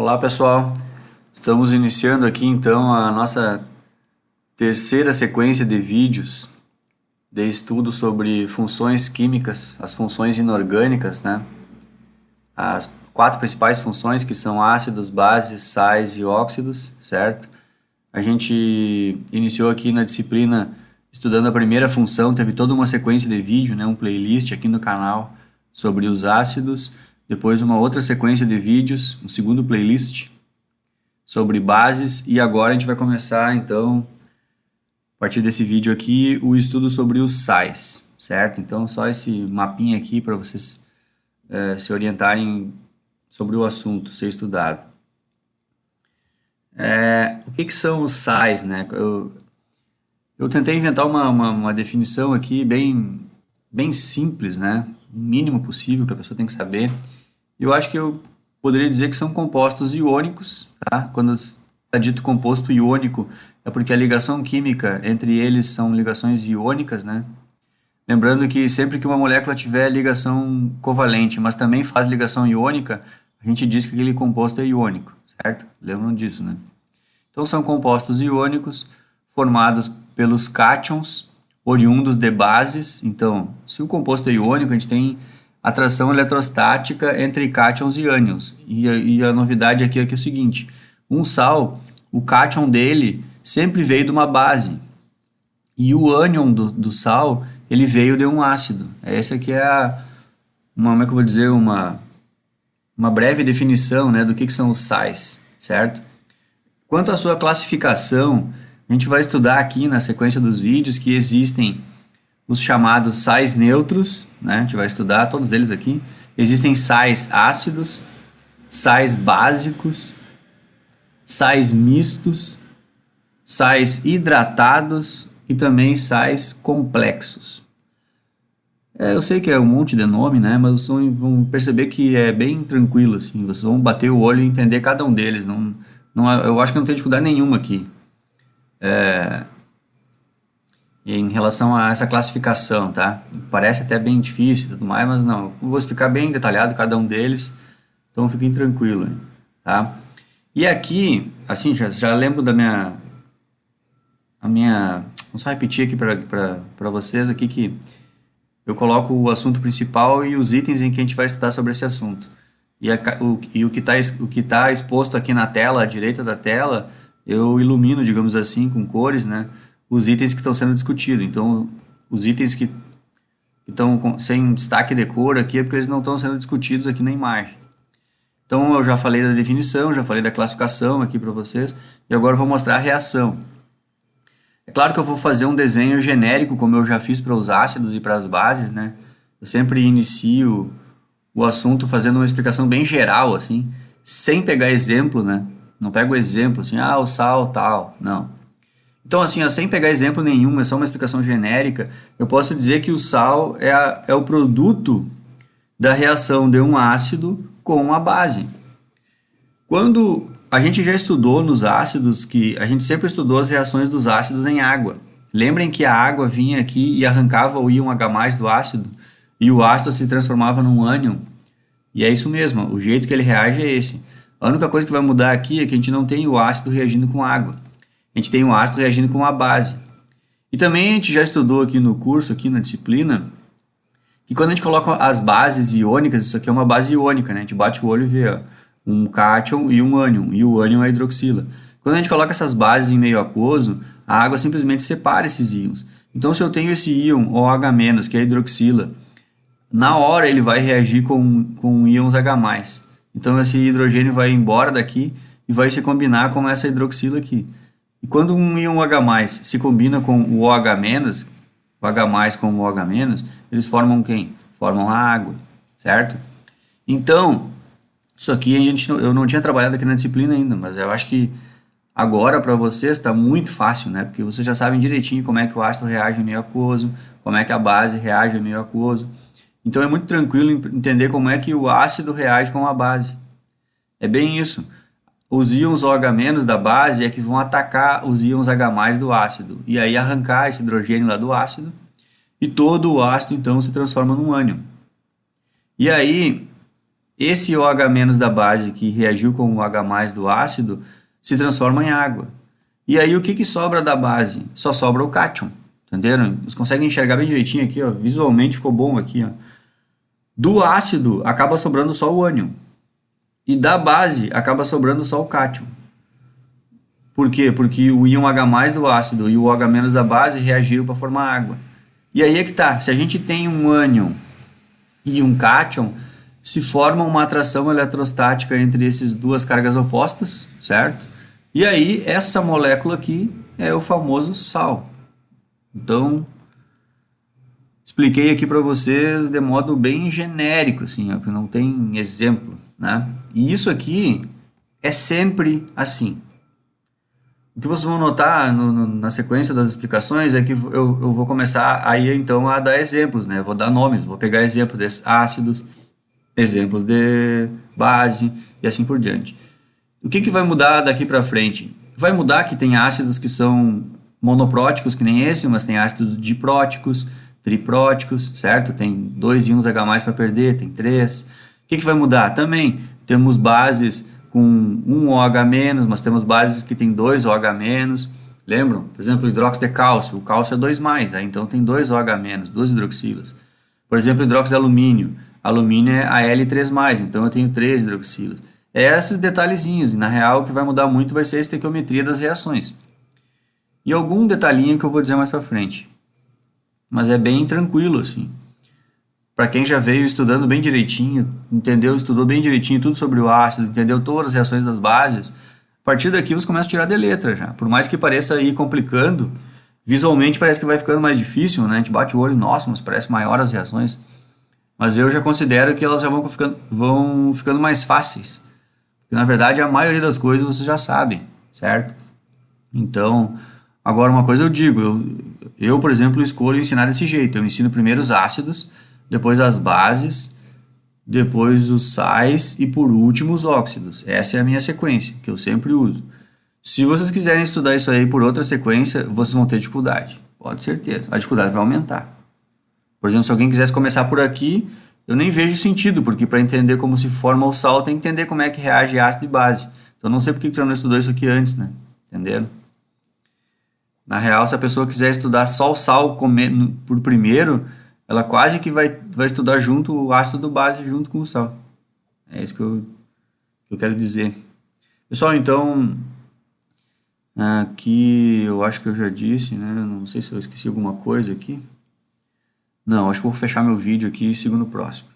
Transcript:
Olá pessoal, estamos iniciando aqui então a nossa terceira sequência de vídeos de estudo sobre funções químicas, as funções inorgânicas, né? As quatro principais funções que são ácidos, bases, sais e óxidos, certo? A gente iniciou aqui na disciplina estudando a primeira função, teve toda uma sequência de vídeo, né? Um playlist aqui no canal sobre os ácidos, depois uma outra sequência de vídeos, um segundo playlist sobre bases, e agora a gente vai começar então, a partir desse vídeo aqui, o estudo sobre os sais, certo? Então só esse mapinha aqui para vocês se orientarem sobre o assunto, ser estudado. O que são os sais, né? Eu tentei inventar uma definição aqui bem simples, né? O mínimo possível que a pessoa tem que saber. Eu acho que eu poderia dizer que são compostos iônicos, tá? Quando está dito composto iônico, é porque a ligação química entre eles são ligações iônicas, né? Lembrando que sempre que uma molécula tiver ligação covalente, mas também faz ligação iônica, a gente diz que aquele composto é iônico, certo? Lembram disso, né? Então são compostos iônicos formados pelos cátions oriundos de bases. Então, se o composto é iônico, a gente tem atração eletrostática entre cátions e ânions. E a novidade aqui é que é o seguinte, um sal, o cátion dele sempre veio de uma base. E o ânion do sal, ele veio de um ácido. Essa aqui é como é que eu vou dizer, uma breve definição, né, do que são os sais, certo? Quanto à sua classificação, a gente vai estudar aqui na sequência dos vídeos que existem os chamados sais neutros, né? A gente vai estudar todos eles aqui. Existem sais ácidos, sais básicos, sais mistos, sais hidratados e também sais complexos. Eu sei que é um monte de nome, né? Mas vocês vão perceber que é bem tranquilo, assim. Vocês vão bater o olho e entender cada um deles. Eu acho que não tem dificuldade nenhuma aqui. Em relação a essa classificação, tá? Parece até bem difícil e tudo mais, mas não. Eu vou explicar bem detalhado cada um deles, então fiquem tranquilos, tá? E aqui, assim, já lembro da vamos só repetir aqui para vocês aqui que eu coloco o assunto principal e os itens em que a gente vai estudar sobre esse assunto. E o que tá exposto aqui na tela, à direita da tela, eu ilumino, digamos assim, com cores, né? Os itens que estão sendo discutidos. Então, os itens que estão sem destaque de cor aqui é porque eles não estão sendo discutidos aqui na imagem. Então, eu já falei da definição, já falei da classificação aqui para vocês, e agora eu vou mostrar a reação. É claro que eu vou fazer um desenho genérico, como eu já fiz para os ácidos e para as bases, né? Eu sempre inicio o assunto fazendo uma explicação bem geral, assim, sem pegar exemplo, né? Não pego exemplo, assim, o sal, tal, não. Então, assim, sem pegar exemplo nenhum, é só uma explicação genérica, eu posso dizer que o sal é o produto da reação de um ácido com uma base. Quando a gente já estudou nos ácidos, que a gente sempre estudou as reações dos ácidos em água. Lembrem que a água vinha aqui e arrancava o íon H+ do ácido, e o ácido se transformava num ânion. E é isso mesmo, o jeito que ele reage é esse. A única coisa que vai mudar aqui é que a gente não tem o ácido reagindo com água. A gente tem o ácido reagindo com a base. E também a gente já estudou aqui no curso, aqui na disciplina, que quando a gente coloca as bases iônicas, isso aqui é uma base iônica, né? A gente bate o olho e vê um cátion e um ânion, e o ânion é a hidroxila. Quando a gente coloca essas bases em meio aquoso, a água simplesmente separa esses íons. Então, se eu tenho esse íon OH-, que é a hidroxila, na hora ele vai reagir com íons H+. Então, esse hidrogênio vai embora daqui e vai se combinar com essa hidroxila aqui. E quando um íon H+ se combina com o OH-, o H+ com o OH-, eles formam quem? Formam a água, certo? Então, isso aqui eu não tinha trabalhado aqui na disciplina ainda, mas eu acho que agora para vocês está muito fácil, né? Porque vocês já sabem direitinho como é que o ácido reage em meio aquoso, como é que a base reage em meio aquoso. Então é muito tranquilo entender como é que o ácido reage com a base. É bem isso. Os íons OH- da base é que vão atacar os íons H+ do ácido, e aí arrancar esse hidrogênio lá do ácido, e todo o ácido então se transforma num ânion. E aí, esse OH- da base que reagiu com o H- do ácido se transforma em água. E aí o que, que sobra da base? Só sobra o cátion, entenderam? Vocês conseguem enxergar bem direitinho aqui, ó, visualmente ficou bom aqui, ó. Do ácido acaba sobrando só o ânion. E da base acaba sobrando só o cátion. Por quê? Porque o íon H+ do ácido e o OH- da base reagiram para formar água. E aí é que tá, se a gente tem um ânion e um cátion, se forma uma atração eletrostática entre essas duas cargas opostas, certo? E aí essa molécula aqui é o famoso sal. Então, expliquei aqui para vocês de modo bem genérico, assim, ó, que não tem exemplo, né? E isso aqui é sempre assim. O que vocês vão notar na sequência das explicações é que eu vou começar aí então a dar exemplos, né? Eu vou dar nomes, vou pegar exemplos de ácidos, exemplos de base e assim por diante. O que, que vai mudar daqui para frente? Vai mudar que tem ácidos que são monopróticos, que nem esse, mas tem ácidos dipróticos, tripróticos, certo? Tem 2 íons H+ para perder, tem 3. O que, que vai mudar? Também temos bases com um OH-, mas temos bases que tem 2 OH-. Lembram? Por exemplo, o hidróxido de cálcio. O cálcio é 2+, aí então tem 2 OH-, 2 hidroxilas. Por exemplo, o hidróxido de alumínio. Alumínio é Al3+, então eu tenho 3 hidroxilas. É esses detalhezinhos, e na real o que vai mudar muito vai ser a estequiometria das reações. E algum detalhinho que eu vou dizer mais para frente. Mas é bem tranquilo, assim. Para quem já veio estudando bem direitinho, entendeu, estudou bem direitinho tudo sobre o ácido, entendeu todas as reações das bases, a partir daqui você começa a tirar de letra já. Por mais que pareça ir complicando, visualmente parece que vai ficando mais difícil, né? A gente bate o olho, nossa, mas parece maior as reações. Mas eu já considero que elas já vão ficando mais fáceis. Porque, na verdade, a maioria das coisas você já sabe, certo? Então, agora uma coisa eu digo, eu, por exemplo, escolho ensinar desse jeito. Eu ensino primeiro os ácidos, depois as bases, depois os sais e por último os óxidos. Essa é a minha sequência, que eu sempre uso. Se vocês quiserem estudar isso aí por outra sequência, vocês vão ter dificuldade. Pode ter certeza. A dificuldade vai aumentar. Por exemplo, se alguém quisesse começar por aqui, eu nem vejo sentido, porque para entender como se forma o sal, tem que entender como é que reage ácido e base. Então, não sei por que você não estudou isso aqui antes, né? Entenderam? Na real, se a pessoa quiser estudar só o sal por primeiro, ela quase que vai estudar junto o ácido base junto com o sal. É isso que eu quero dizer. Pessoal, então, aqui eu acho que eu já disse, né? Não sei se eu esqueci alguma coisa aqui. Não, acho que eu vou fechar meu vídeo aqui e sigo no próximo.